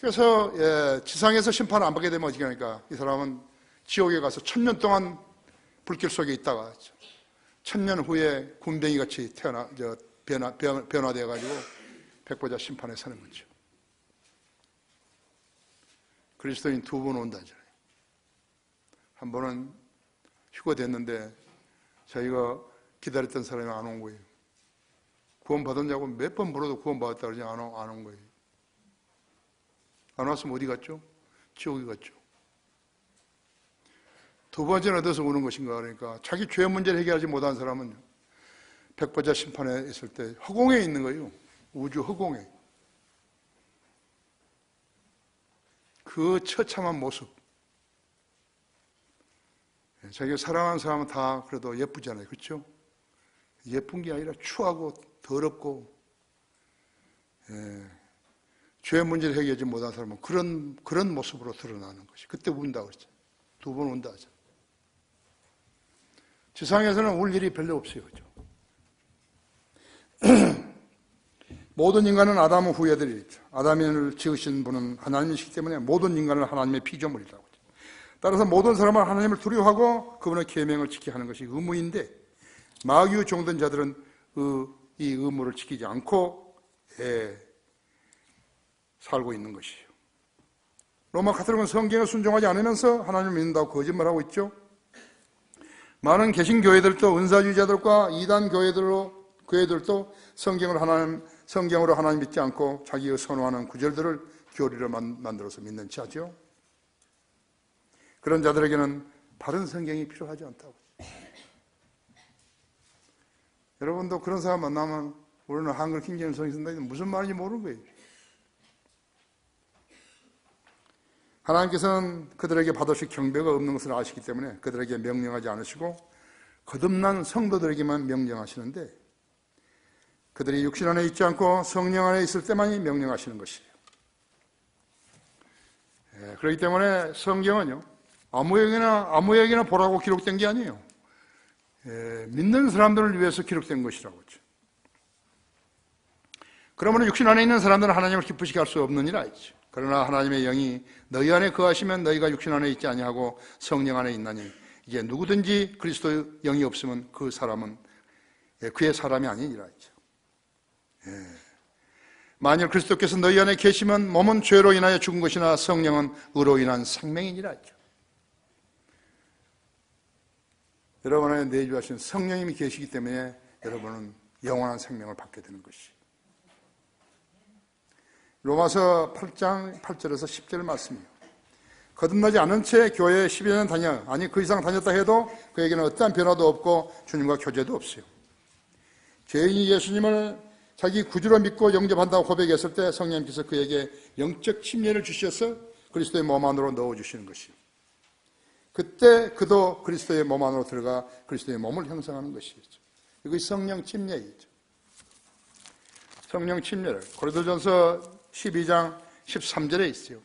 그래서 지상에서 심판을 안 받게 되면 어떻게 하니까 이 사람은 지옥에 가서 1000년 동안 불길 속에 있다가 1000년 후에 군뱅이같이 변화되어가지고 백보자 심판에 서는 거죠. 그리스도인 두 번 온다잖아요. 한 번은 휴가 됐는데 자기가 기다렸던 사람이 안 온 거예요. 구원 받았냐고 몇 번 물어도 구원 받았다 그러지 안 온 거예요. 안 왔으면 어디 갔죠? 지옥에 갔죠. 두 번째는 어디서 오는 것인가 그러니까 자기 죄 문제를 해결하지 못한 사람은 백보자 심판에 있을 때 허공에 있는 거예요. 우주 허공에. 그 처참한 모습. 자기가 사랑하는 사람은 다 그래도 예쁘잖아요. 그렇죠? 예쁜 게 아니라 추하고 더럽고 죄 문제를 해결하지 못한 사람은 그런 모습으로 드러나는 것이. 그때 운다 그랬죠. 두 번 운다 하죠. 지상에서는 울 일이 별로 없어요. 그렇죠? 모든 인간은 아담의 후예들이죠. 아담을 지으신 분은 하나님이시기 때문에 모든 인간을 하나님의 피조물이라고 하죠. 따라서 모든 사람은 하나님을 두려워하고 그분의 계명을 지켜야 하는 것이 의무인데 마귀의 종된 자들은 이 의무를 지키지 않고 살고 있는 것이에요. 로마 카톨릭은 성경에 순종하지 않으면서 하나님을 믿는다고 거짓말하고 있죠. 많은 개신교회들도 은사주의자들과 이단 교회들도 성경으로 하나님 믿지 않고 자기가 선호하는 구절들을 교리로 만들어서 믿는 자죠. 그런 자들에게는 바른 성경이 필요하지 않다고. 여러분도 그런 사람 만나면 우리는 한글 킹제임스 성경 쓴다 해도 무슨 말인지 모르는 거예요. 하나님께서는 그들에게 받으실 경배가 없는 것을 아시기 때문에 그들에게 명령하지 않으시고 거듭난 성도들에게만 명령하시는데 그들이 육신 안에 있지 않고 성령 안에 있을 때만이 명령하시는 것이에요. 그렇기 때문에 성경은요 아무에게나 보라고 기록된 게 아니에요. 믿는 사람들을 위해서 기록된 것이라고 하죠. 그러므로 육신 안에 있는 사람들은 하나님을 기쁘시게 할 수 없느니라 했죠. 그러나 하나님의 영이 너희 안에 거하시면 너희가 육신 안에 있지 아니하고 성령 안에 있나니 이제 누구든지 그리스도의 영이 없으면 그 사람은 그의 사람이 아니니라 했죠. 만일 그리스도께서 너희 안에 계시면 몸은 죄로 인하여 죽은 것이나 성령은 의로 인한 생명이니라 했죠. 여러분 안에 내주하신 성령님이 계시기 때문에 여러분은 영원한 생명을 받게 되는 것이. 로마서 8장 8절에서 10절 말씀이에요. 거듭나지 않은 채 교회에 12년 다녀 아니 그 이상 다녔다 해도 그에게는 어떠한 변화도 없고 주님과 교제도 없어요. 죄인이 예수님을 자기 구주로 믿고 영접한다고 고백했을 때 성령님께서 그에게 영적 침례를 주셔서 그리스도의 몸 안으로 넣어주시는 것이에요. 그때 그도 그리스도의 몸 안으로 들어가 그리스도의 몸을 형성하는 것이죠. 이것이 성령 침례이죠. 성령 침례를 고린도전서 12장 13절에 있어요.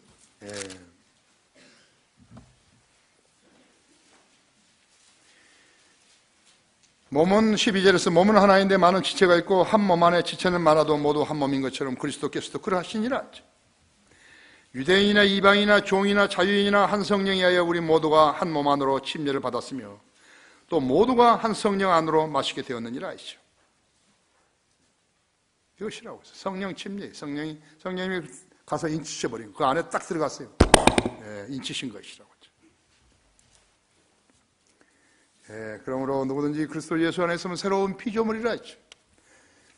몸은 12절에서 몸은 하나인데 많은 지체가 있고 한 몸 안에 지체는 많아도 모두 한 몸인 것처럼 그리스도께서도 그러하시니라. 유대인이나 이방인이나 종이나 자유인이나 한 성령에 하여 우리 모두가 한 몸 안으로 침례를 받았으며 또 모두가 한 성령 안으로 마시게 되었느니라 하시죠. 이것이라고 해서 성령 침례, 성령이 가서 인치셔버린 그 안에 딱 들어갔어요. 인치신 것이라고 하죠. 그러므로 누구든지 그리스도 예수 안에 있으면 새로운 피조물이라 했죠.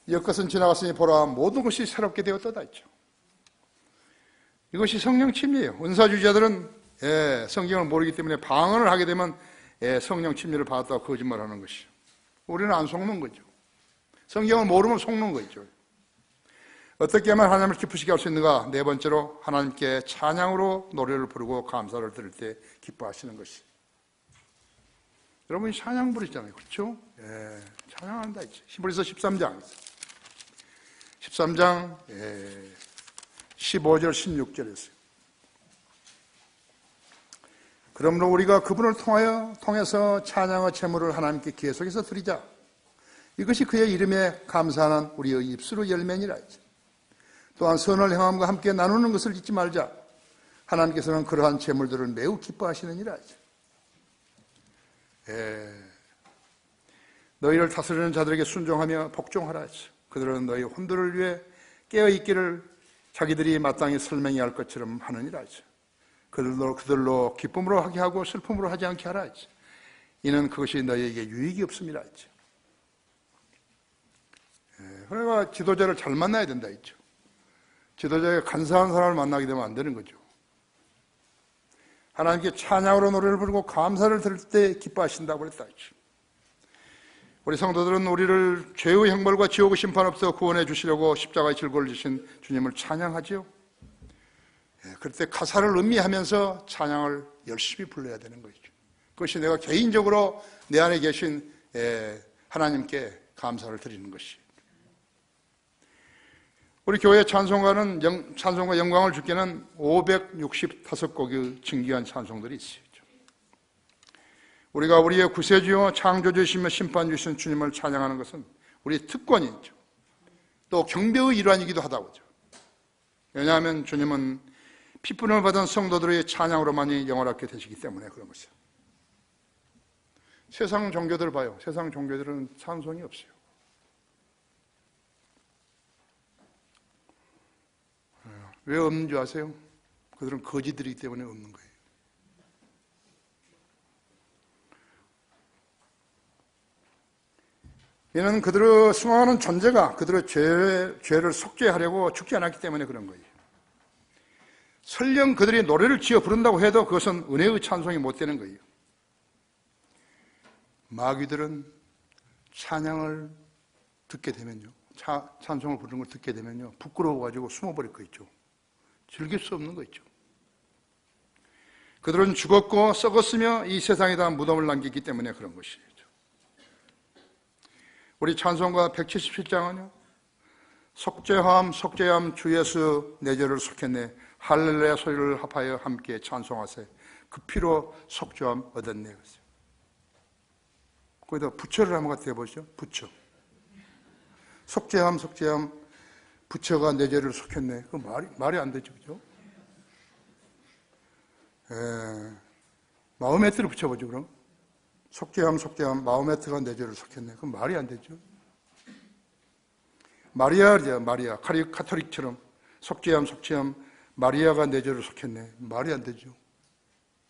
옛것은 지나갔으니 보라 모든 것이 새롭게 되었다 했죠. 이것이 성령 침례예요. 은사주의자들은 성경을 모르기 때문에 방언을 하게 되면 성령 침례를 받았다고 거짓말하는 것이죠. 우리는 안 속는 거죠. 성경을 모르면 속는 거죠. 어떻게 하면 하나님을 기쁘시게 할 수 있는가? 네 번째로 하나님께 찬양으로 노래를 부르고 감사를 드릴 때 기뻐하시는 것이. 여러분이 찬양 부르잖아요. 그렇죠? 찬양한다 했죠. 히브리서 13장 15절 16절에서요. 그러므로 우리가 그분을 통해서 찬양의 제물을 하나님께 계속해서 드리자. 이것이 그의 이름에 감사하는 우리의 입술의 열매니라 했죠. 또한 선을 행함과 함께 나누는 것을 잊지 말자. 하나님께서는 그러한 제물들을 매우 기뻐하시느니라 하죠. 너희를 다스리는 자들에게 순종하며 복종하라 하죠. 그들은 너희 혼들을 위해 깨어있기를 자기들이 마땅히 설명해야 할 것처럼 하느니라 하죠. 그들로 기쁨으로 하게 하고 슬픔으로 하지 않게 하라 하죠. 이는 그것이 너희에게 유익이 없음이라 하죠. 그러니까 지도자를 잘 만나야 된다 했죠. 지도자가 간사한 사람을 만나게 되면 안 되는 거죠. 하나님께 찬양으로 노래를 부르고 감사를 드릴 때 기뻐하신다고 그랬다 했죠. 우리 성도들은 우리를 죄의 형벌과 지옥의 심판 없어 구원해 주시려고 십자가의 질고를 지신 주님을 찬양하죠. 그럴 때 가사를 음미하면서 찬양을 열심히 불러야 되는 것이죠. 그것이 내가 개인적으로 내 안에 계신 하나님께 감사를 드리는 것이. 우리 교회 찬송가는 찬송가 영광을 주께는 565곡의 진귀한 찬송들이 있어요. 우리가 우리의 구세주요 창조주시며 심판주신 주님을 찬양하는 것은 우리의 특권이죠. 또 경배의 일환이기도 하다고 하죠. 왜냐하면 주님은 피부름을 받은 성도들의 찬양으로만이 영원하게 되시기 때문에 그런 것이죠. 세상 종교들 봐요. 세상 종교들은 찬송이 없어요. 왜 없는 줄 아세요? 그들은 거지들이기 때문에 없는 거예요. 이는 그들의 수많은 존재가 그들의 죄를 속죄하려고 죽지 않았기 때문에 그런 거예요. 설령 그들이 노래를 지어 부른다고 해도 그것은 은혜의 찬송이 못 되는 거예요. 마귀들은 찬양을 듣게 되면요, 찬송을 부르는 걸 듣게 되면요, 부끄러워가지고 숨어버릴 거 있죠. 즐길 수 없는 거 있죠. 그들은 죽었고 썩었으며 이 세상에다 무덤을 남겼기 때문에 그런 것이죠. 우리 찬송가 177장은요, 속죄함 주 예수 내 죄를 속했네 할렐루야 소리를 합하여 함께 찬송하세 그 피로 속죄함 얻었네. 거기다 부처를 한번 같이 해보시죠. 부처. 속죄함 부처가 내 죄를 속했네. 그 말이 안 되죠. 그죠? 마음에트를 붙여보죠, 그럼. 속죄함 마음에트가 내 죄를 속했네. 그건 말이 안 되죠. 마리아죠, 마리아. 카톨릭처럼 속죄함 마리아가 내 죄를 속했네. 말이 안 되죠.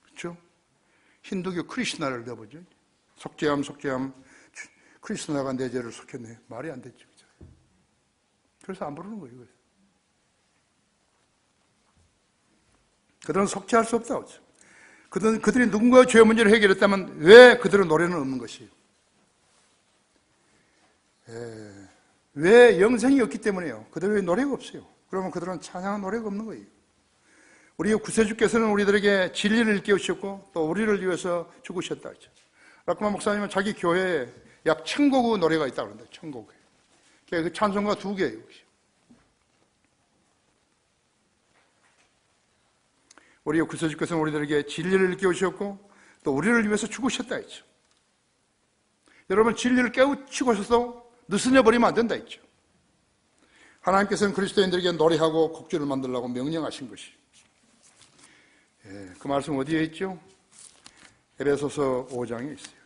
그렇죠? 힌두교 크리스나를 넣어보죠. 속죄함 크리스나가 내 죄를 속했네. 말이 안 되죠. 그래서 안 부르는 거예요. 그들은 속죄할 수 없다고 하죠. 그들이 누군가의 죄 문제를 해결했다면 왜 그들은 노래는 없는 것이에요? 왜 영생이 없기 때문에요. 그들의 노래가 없어요. 그러면 그들은 찬양한 노래가 없는 거예요. 우리 구세주께서는 우리들에게 진리를 일깨우셨고 또 우리를 위해서 죽으셨다 하죠. 라크만 목사님은 자기 교회에 약 1000곡의 노래가 있다고 그런다. 1000곡에. 그 찬송가 2개예요. 우리 구세주께서는 우리들에게 진리를 일깨우셨고 또 우리를 위해서 죽으셨다 했죠. 여러분, 진리를 깨우치고 있어서 느슨해 버리면 안 된다 했죠. 하나님께서는 그리스도인들에게 노래하고 곡주를 만들라고 명령하신 것이. 그 말씀 어디에 있죠? 에베소서 5장에 있어요.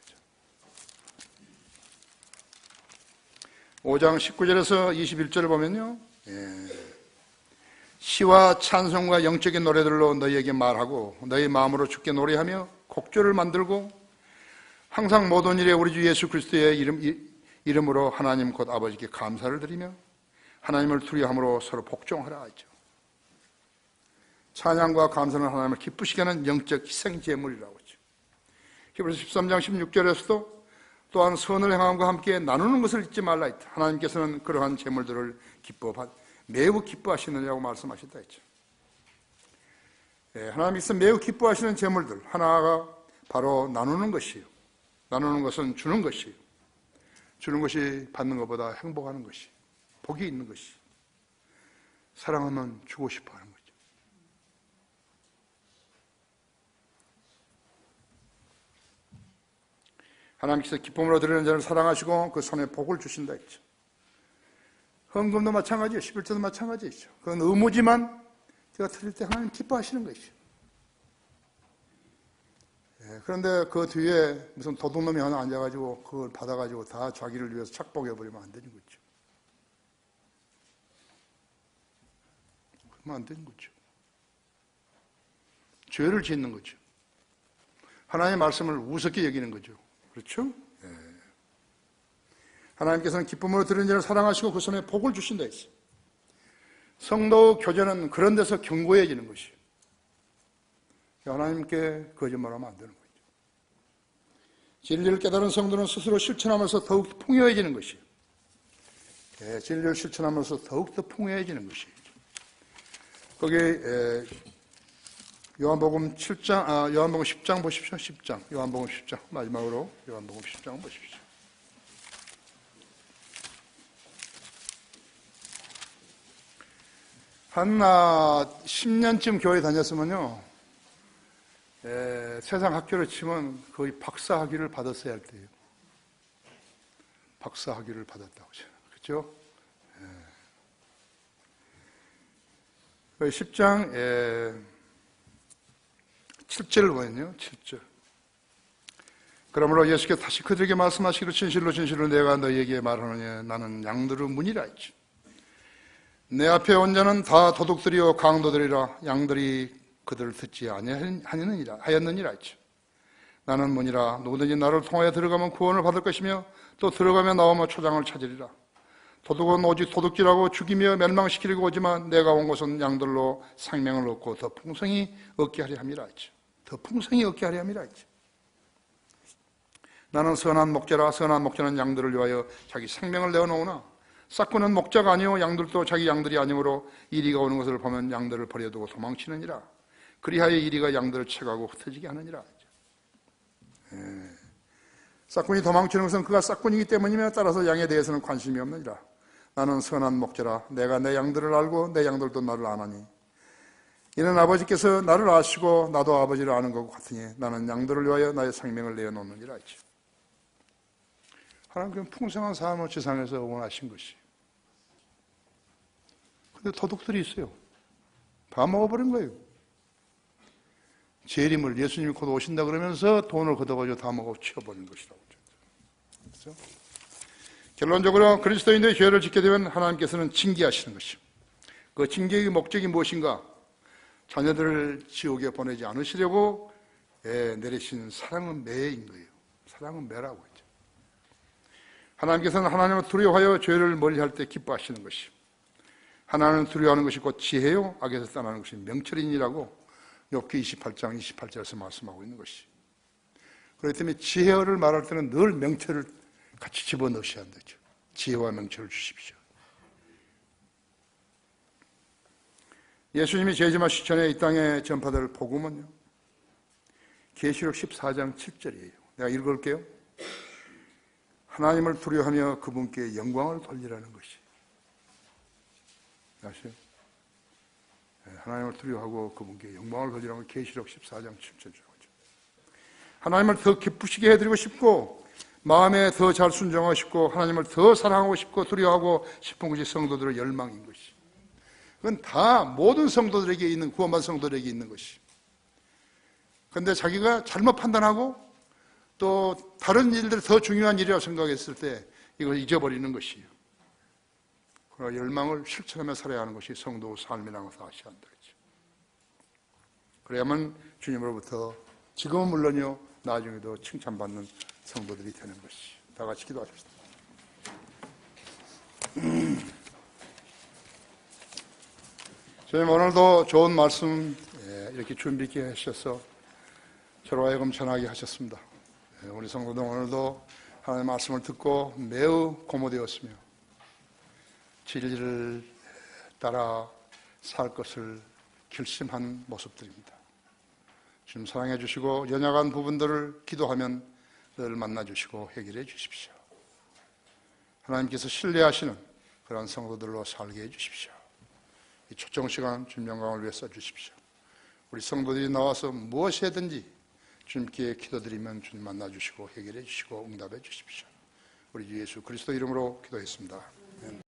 5장 19절에서 21절을 보면요, 시와 찬송과 영적인 노래들로 너희에게 말하고 너희 마음으로 주께 노래하며 곡조를 만들고 항상 모든 일에 우리 주 예수 그리스도의 이름으로 하나님 곧 아버지께 감사를 드리며 하나님을 두려워함으로 서로 복종하라 하죠. 찬양과 감사는 하나님을 기쁘시게 하는 영적 희생제물이라고 하죠. 히브리서 13장 16절에서도 또한 선을 행함과 함께 나누는 것을 잊지 말라 했다. 하나님께서는 그러한 제물들을 매우 기뻐하시느냐고 말씀하셨다 했죠. 하나님께서 매우 기뻐하시는 제물들 하나가 바로 나누는 것이에요. 나누는 것은 주는 것이에요. 주는 것이 받는 것보다 행복하는 것이, 복이 있는 것이. 사랑하면 주고 싶어 하는 거죠. 하나님께서 기쁨으로 드리는 자를 사랑하시고 그 손에 복을 주신다 했죠. 헌금도 마찬가지예요. 11조도 마찬가지죠. 그건 의무지만 제가 드릴 때 하나님 기뻐하시는 것이죠. 그런데 그 뒤에 무슨 도둑놈이 하나 앉아가지고 그걸 받아가지고 다 자기를 위해서 착복해버리면 안 되는 거죠. 그러면 안 되는 거죠. 죄를 짓는 거죠. 하나님의 말씀을 우습게 여기는 거죠. 그렇죠? 하나님께서는 기쁨으로 들은 자를 사랑하시고 그 손에 복을 주신다 했어요. 성도 교제는 그런 데서 견고해지는 것이에요. 하나님께 거짓말하면 안 되는 거죠. 진리를 깨달은 성도는 스스로 실천하면서 더욱 풍요해지는 것이에요. 진리를 실천하면서 더욱더 풍요해지는 것이에요. 거기 요한복음 7장, 요한복음 10장 보십시오. 10장, 요한복음 10장 마지막으로 요한복음 10장 보십시오. 한 10년쯤 교회 다녔으면요, 세상 학교로 치면 거의 박사학위를 받았어야 할 때예요. 박사학위를 받았다고 하죠. 그렇죠? 10장 7절을 보면요. 7절. 그러므로 예수께서 다시 그들에게 말씀하시기를 진실로 진실로 내가 너희에게 말하노니 나는 양들의 문이라 했죠. 내 앞에 온 자는 다 도둑들이요 강도들이라. 양들이 그들을 듣지 하였느니라 했죠. 나는 문이라. 누구든지 나를 통하여 들어가면 구원을 받을 것이며 또 들어가며 나오며 초장을 찾으리라. 도둑은 오직 도둑질하고 죽이며 멸망시키려고 오지만 내가 온 것은 양들로 생명을 얻고 더 풍성히 얻게 하려 함이라 했죠. 더 풍성히 얻게 하려 함이라 했죠. 나는 선한 목자라. 선한 목자는 양들을 위하여 자기 생명을 내어놓으나 싹구는 목자가 아니요 양들도 자기 양들이 아니므로 이리가 오는 것을 보면 양들을 버려두고 도망치느니라. 그리하여 이리가 양들을 채가고 흩어지게 하느니라. 싹군이 도망치는 것은 그가 싹군이기 때문이며 따라서 양에 대해서는 관심이 없느니라. 나는 선한 목자라. 내가 내 양들을 알고 내 양들도 나를 아나니 이는 아버지께서 나를 아시고 나도 아버지를 아는 것 같으니 나는 양들을 위하여 나의 생명을 내어놓느니라 했지. 하나님께는 풍성한 삶을 지상에서 원하신 것이. 근데 도둑들이 있어요. 다 먹어버린 거예요. 재림을 예수님이 곧 오신다 그러면서 돈을 걷어가지고 다 먹어 치워버린 것이라고. 그렇죠? 결론적으로 그리스도인들의 죄를 짓게 되면 하나님께서는 징계하시는 것이죠. 그 징계의 목적이 무엇인가? 자녀들을 지옥에 보내지 않으시려고 내리신 사랑은 매인 거예요. 사랑은 매라고 했죠. 하나님께서는 하나님을 두려워하여 죄를 멀리할 때 기뻐하시는 것이요. 하나님을 두려워하는 것이 곧 지혜요 악에서 떠나는 것이 명철이니라고 욥기 28장 28절에서 말씀하고 있는 것이. 그렇기 때문에 지혜를 말할 때는 늘 명철을 같이 집어넣으셔야 한다죠. 지혜와 명철을 주십시오. 예수님이 재림하시기 전에 이 땅에 전파될 복음은요, 계시록 14장 7절이에요. 내가 읽을게요. 하나님을 두려워하며 그분께 영광을 돌리라는 것이. 아시죠? 하나님을 두려워하고 그분께 영광을 돌리라는 걸 계시록 14장 7절이라고 하죠. 하나님을 더 기쁘시게 해드리고 싶고 마음에 더 잘 순종하고 싶고 하나님을 더 사랑하고 싶고 두려워하고 싶은 것이 성도들의 열망인 것이. 그건 다 모든 성도들에게 있는, 구원받은 성도들에게 있는 것이. 그런데 자기가 잘못 판단하고 또 다른 일들이 더 중요한 일이라고 생각했을 때 이걸 잊어버리는 것이에요. 그 열망을 실천하며 살아야 하는 것이 성도 삶이라는 것을 아셔야 한다. 그래야만 주님으로부터 지금은 물론이요 나중에도 칭찬받는 성도들이 되는 것이. 다 같이 기도하십시다. 주님, 오늘도 좋은 말씀 이렇게 준비 있게 하셔서 저로 하여금 전하게 하셨습니다. 우리 성도들 오늘도 하나님의 말씀을 듣고 매우 고무되었으며 진리를 따라 살 것을 결심한 모습들입니다. 주님 사랑해 주시고 연약한 부분들을 기도하면 늘 만나주시고 해결해 주십시오. 하나님께서 신뢰하시는 그런 성도들로 살게 해 주십시오. 이 초청 시간 주님 영광을 위해 써주십시오. 우리 성도들이 나와서 무엇이든지 주님께 기도드리면 주님 만나주시고 해결해 주시고 응답해 주십시오. 우리 주 예수 그리스도 이름으로 기도했습니다.